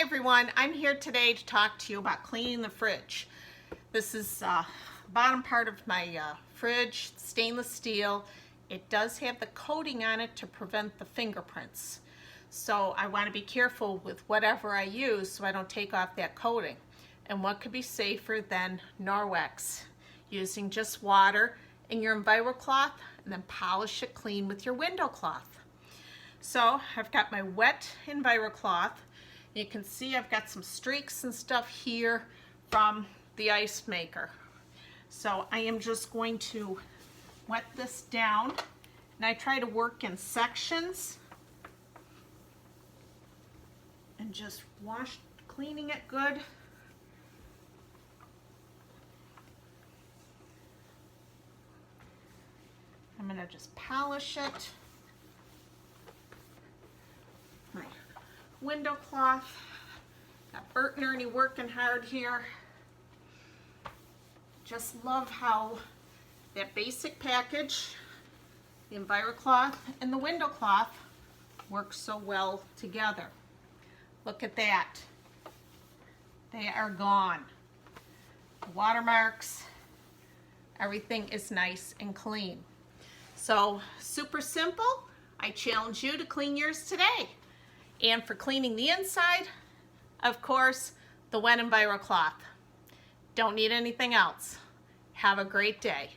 everyone, I'm here today to talk to you about cleaning the fridge. This is the bottom part of my fridge, stainless steel. It does have the coating on it to prevent the fingerprints. So I want to be careful with whatever I use so I don't take off that coating. And what could be safer than Norwex? Using just water in your EnviroCloth and then polish it clean with your window cloth. So I've got my wet EnviroCloth. You can see I've got some streaks and stuff here from the ice maker. So I am just going to wet this down, and I try to work in sections and just cleaning it good. I'm going to just polish it. My window cloth. Got Bert and Ernie working hard here. Just love how that basic package, the EnviroCloth and the window cloth, work so well together. Look at that. They are gone. The watermarks, everything is nice and clean. So super simple. I challenge you to clean yours today. And for cleaning the inside, of course, the wet EnviroCloth. Don't need anything else. Have a great day.